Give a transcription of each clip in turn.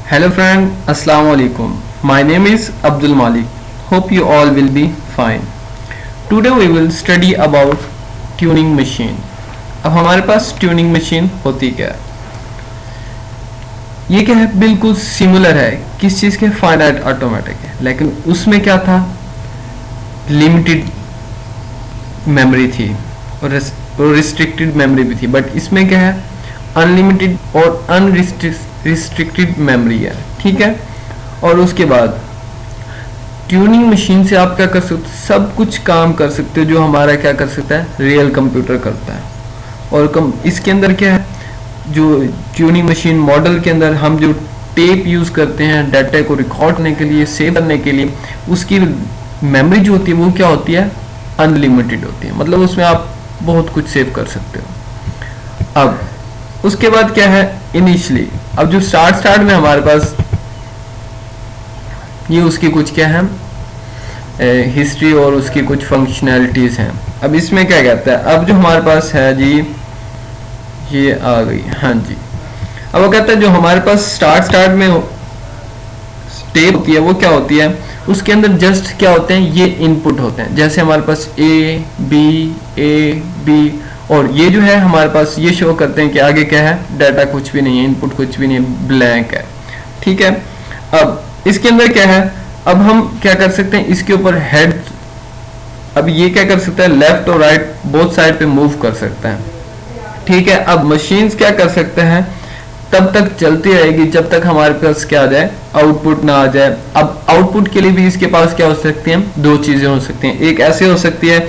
Hello friend, Assalamu alaikum. My name is Abdul Malik. Hope you all will be fine. Today we will study about tuning machine. अब हमारे पास tuning machine होती क्या है? ये क्या है, बिल्कुल सिमिलर है किस चीज़ के, फाइनाइट ऑटोमेटिक है, लेकिन उसमें क्या था, लिमिटेड मेमोरी थी और रिस्ट्रिक्टेड मेमोरी भी थी। बट इसमें क्या है, अनलिमिटेड और अनरिस्ट्रिक्टेड मेमोरी है, ठीक है। और उसके बाद ट्यूनिंग मशीन से आप क्या कर सकते हो, सब कुछ काम कर सकते हो जो हमारा क्या कर सकता है, रियल कंप्यूटर करता है। और इसके अंदर क्या है, जो ट्यूनिंग मशीन मॉडल के अंदर हम जो टेप यूज़ करते हैं डाटा को रिकॉर्ड करने के लिए, सेव करने के लिए, उसकी मेमोरी जो होती है वो क्या होती है, अनलिमिटेड होती है। मतलब उसमें आप बहुत कुछ सेव कर सकते हो। अब उसके बाद क्या है, इनिशियली अब जो स्टार्ट में हमारे पास ये उसकी कुछ क्या है, हिस्ट्री और उसकी कुछ फंक्शनैलिटीज़ हैं। अब इसमें क्या कहता है, अब जो हमारे पास है जी, ये आ गई, हाँ जी। अब वो कहता है जो हमारे पास स्टार्ट में टेप होती है वो क्या होती है, उसके अंदर जस्ट क्या होते हैं, ये इनपुट होते हैं। जैसे हमारे पास ए बी और ये जो है हमारे पास ये शो करते हैं कि आगे क्या है, डाटा कुछ भी नहीं है, इनपुट कुछ भी नहीं है, ब्लैंक है, ठीक है। अब इसके अंदर क्या है, अब हम क्या कर सकते हैं, इसके ऊपर हेड, अब ये क्या कर सकता है, लेफ्ट और राइट बोथ साइड पे मूव कर सकता है, ठीक है। अब मशीन्स क्या कर सकते हैं, तब तक चलती रहेगी जब तक हमारे पास क्या आ जाए, आउटपुट ना आ जाए। अब आउटपुट के लिए भी इसके पास क्या हो सकती है, दो चीजें हो सकती हैं। एक ऐसे हो सकती है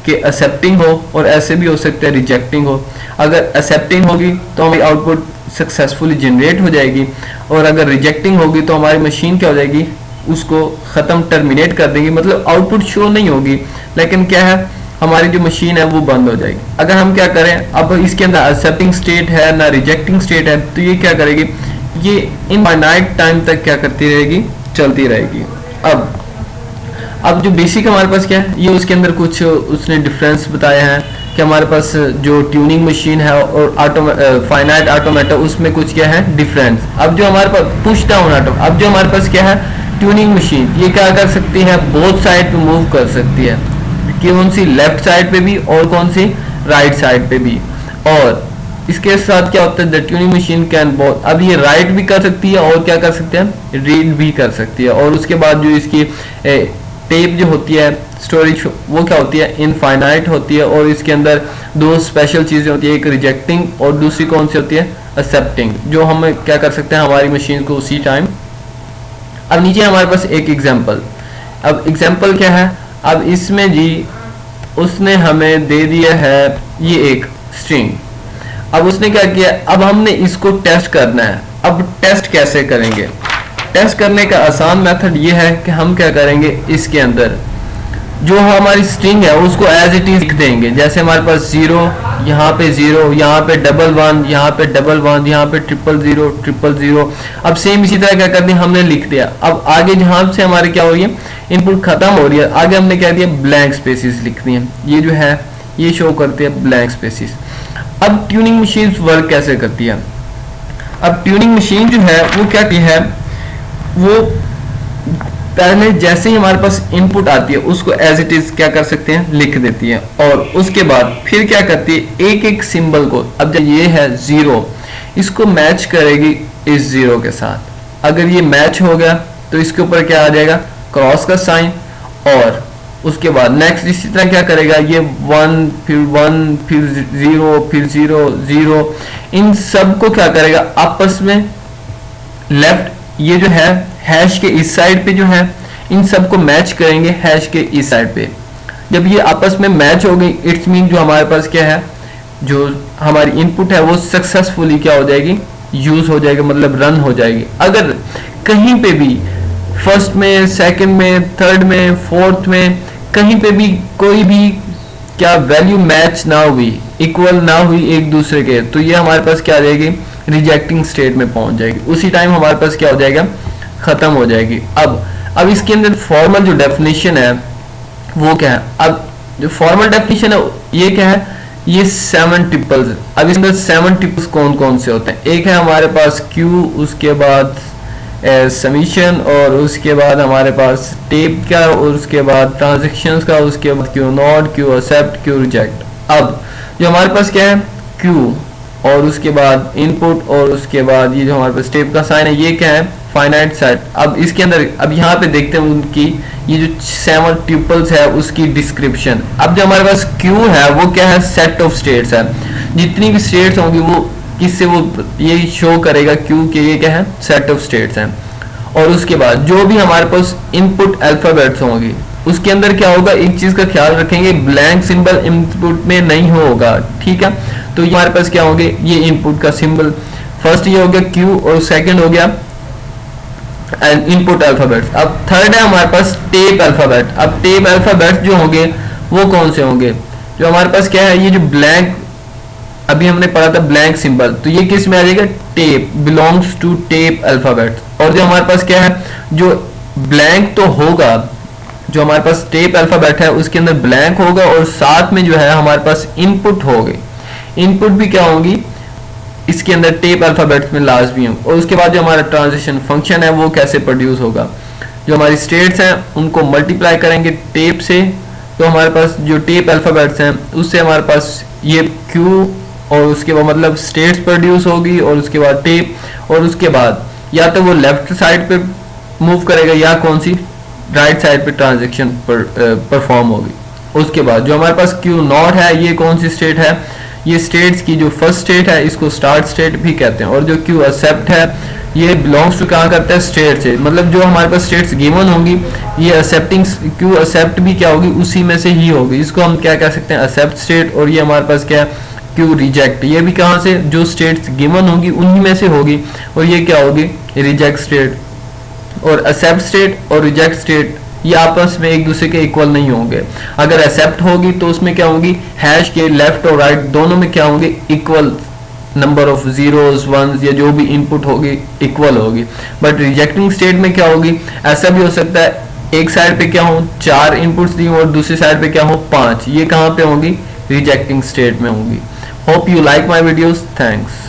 कि एक्सेप्टिंग हो और ऐसे भी हो सकता है रिजेक्टिंग हो। अगर एक्सेप्टिंग होगी तो हमारी आउटपुट सक्सेसफुली जनरेट हो जाएगी, और अगर रिजेक्टिंग होगी तो हमारी मशीन क्या हो जाएगी, उसको ख़त्म, टर्मिनेट कर देगी। मतलब आउटपुट शो नहीं होगी, लेकिन क्या है, हमारी जो मशीन है वो बंद हो जाएगी। अगर हम क्या करें, अब इसके अंदर एक्सेप्टिंग स्टेट है ना रिजेक्टिंग स्टेट है, तो ये क्या करेगी, ये इनफाइनाइट टाइम तक क्या करती रहेगी, चलती रहेगी। अब जो बेसिक हमारे पास क्या है, ये उसके अंदर कुछ उसने डिफरेंस बताया है कि हमारे पास जो ट्यूनिंग मशीन है और फाइनाइट ऑटोमेटा, उसमें कुछ क्या है डिफरेंस। अब जो हमारे पास पुश डाउन ऑटो, अब जो हमारे पास क्या है, ट्यूनिंग मशीन ये क्या कर सकती है, बोथ साइड पे मूव कर सकती है, कौन सी, लेफ्ट साइड पे भी और कौन सी, राइट साइड पे भी। और इसके साथ क्या होता है, the tuning machine can both, अब ये राइट भी कर सकती है और क्या कर सकते हैं, रीड भी कर सकती है। और उसके बाद जो इसकी टेप जो होती है, स्टोरेज, वो क्या होती है, इनफाइनाइट होती है। और इसके अंदर दो स्पेशल चीज़ें होती है, एक रिजेक्टिंग और दूसरी कौन सी होती है, एक्सेप्टिंग, जो हम क्या कर सकते हैं, हमारी मशीन को उसी टाइम। अब नीचे हमारे पास एक एग्जांपल, अब एग्जांपल क्या है, अब इसमें जी उसने हमें दे दिया है ये एक स्ट्रिंग। अब उसने क्या किया, अब हमने इसको टेस्ट करना है। अब टेस्ट कैसे करेंगे, टेस्ट करने का आसान मेथड ये है कि हम क्या करेंगे, इसके अंदर जो हमारी स्ट्रिंग है उसको एज इट इज लिख देंगे। जैसे हमारे पास 0, यहाँ पे 0, यहाँ पे 11, यहाँ पे 11, यहाँ पे 000, अब सेम इसी तरह क्या कर दिया, हमने लिख दिया। अब आगे जहाँ से हमारे क्या हो रही है, इनपुट खत्म हो रही है, आगे हमने क्या दिया, ब्लैंक स्पेसिस लिख दिए। ये जो है ये शो करते हैं ब्लैंक स्पेसिस। अब ट्यूनिंग मशीन वर्क कैसे करती है, अब ट्यूनिंग मशीन जो है वो क्या की है, वो पहले जैसे ही हमारे पास इनपुट आती है उसको एज इट इज क्या कर सकते हैं, लिख देती है। और उसके बाद फिर क्या करती है, एक एक सिंबल को, अब जब ये है 0, इसको मैच करेगी इस 0 के साथ। अगर ये मैच हो गया तो इसके ऊपर क्या आ जाएगा, क्रॉस का साइन। और उसके बाद नेक्स्ट इसी तरह क्या करेगा, ये 1 फिर 0 फिर 0 0, इन सब को क्या करेगा, आपस में लेफ्ट, ये जो है हैश के इस साइड पे जो है, इन सब को मैच करेंगे हैश के इस साइड पे। जब ये आपस में मैच हो गई, इट्स मीन जो हमारे पास क्या है, जो हमारी इनपुट है वो सक्सेसफुली क्या हो जाएगी, यूज हो जाएगी, मतलब रन हो जाएगी। अगर कहीं पे भी फर्स्ट में, सेकंड में, थर्ड में, फोर्थ में, कहीं पे भी कोई भी क्या वैल्यू मैच ना हुई, इक्वल ना हुई एक दूसरे के, तो ये हमारे पास क्या आ जाएगी, रिजेक्टिंग स्टेट में पहुंच जाएगी। उसी टाइम हमारे पास क्या हो जाएगा, खत्म हो जाएगी। अब इसके अंदर फॉर्मल जो डेफिनेशन है वो क्या है, अब जो फॉर्मल डेफिनेशन है ये क्या है, ये 7 ट्रिपल्स। अब इसके अंदर 7 ट्रिपल्स कौन कौन से होते हैं, एक है हमारे पास Q, उसके बाद सबमिशन, और उसके बाद हमारे पास टेप का, और उसके बाद ट्रांजेक्शन्स का, उसके बाद Q not, Q accept, Q reject. अब जो हमारे पास क्या है क्यू, और उसके बाद इनपुट, और उसके बाद ये जो हमारे पास टेप का साइन है ये क्या है फाइनाइट सेट। अब इसके अंदर अब यहाँ पे देखते हैं उनकी ये जो 7 ट्यूपल्स है उसकी डिस्क्रिप्शन। अब जो हमारे पास क्यू है वो क्या है सेट ऑफ स्टेट्स है, जितनी भी स्टेट्स होंगी वो किससे वो ये शो करेगा क्यू के ये क्या है सेट ऑफ स्टेट्स हैं। और उसके बाद जो भी हमारे पास इनपुट अल्फाबेट्स होंगी उसके अंदर क्या होगा, एक चीज का ख्याल रखेंगे ब्लैंक सिंबल इनपुट में नहीं होगा, ठीक है। तो हमारे पास क्या होंगे ये इनपुट का सिंबल, फर्स्ट ये हो गया क्यू और सेकंड हो गया इनपुट अल्फाबेट्स। अब थर्ड है हमारे पास टेप अल्फाबेट। अब टेप अल्फाबेट्स जो होंगे वो कौन से होंगे, जो हमारे पास क्या है ये जो ब्लैंक अभी हमने पढ़ा था ब्लैंक सिंबल, तो ये किस में आ जाएगा tape, belongs to tape alphabet. और जो हमारे पास क्या है जो ब्लैंक तो होगा, जो हमारे पास टेप अल्फाबेट है उसके अंदर ब्लैंक होगा और साथ में जो है हमारे पास इनपुट होगी, इनपुट भी क्या होंगी इसके अंदर टेप अल्फाबेट्स में लाजमी हो। और उसके बाद जो हमारा ट्रांजिशन फंक्शन है वो कैसे प्रोड्यूस होगा, जो हमारी स्टेट्स हैं उनको मल्टीप्लाई करेंगे टेप से, तो हमारे पास जो टेप अल्फाबेट्स हैं उससे हमारे पास ये क्यू और उसके बाद मतलब स्टेट्स प्रोड्यूस होगी, और उसके बाद टेप, और उसके बाद या तो वो लेफ्ट साइड पे मूव करेगा या कौन सी राइट साइड पे ट्रांजेक्शन परफॉर्म होगी। उसके बाद जो हमारे पास क्यू नॉट है ये कौन सी स्टेट है, ये स्टेट्स की जो फर्स्ट स्टेट है इसको स्टार्ट स्टेट भी कहते हैं। और जो क्यू एक्सेप्ट है ये बिलोंग्स टू कहाँ करता है स्टेट से, मतलब जो हमारे पास स्टेट्स गिवन होंगी ये एक्सेप्टिंग क्यू एक्सेप्ट भी क्या होगी उसी में से ही होगी, इसको हम क्या कह सकते हैं एक्सेप्ट स्टेट। और ये हमारे पास क्या है क्यू रिजेक्ट, ये भी कहाँ से जो स्टेट्स गिवन होंगी उन्हीं में से होगी, और ये क्या होगी रिजेक्ट स्टेट। और एक्सेप्ट स्टेट और रिजेक्ट स्टेट ये आपस में एक दूसरे के इक्वल नहीं होंगे। अगर एक्सेप्ट होगी तो उसमें क्या होगी हैश के लेफ्ट और राइट दोनों में क्या होंगे equal number of zeros ones या जो भी इनपुट होगी इक्वल होगी। बट रिजेक्टिंग स्टेट में क्या होगी, ऐसा भी हो सकता है एक साइड पे क्या हो 4 इनपुट्स दी और दूसरी साइड पे क्या हो 5, ये कहाँ पे होंगी रिजेक्टिंग स्टेट में होंगी। Hope you like my videos, thanks.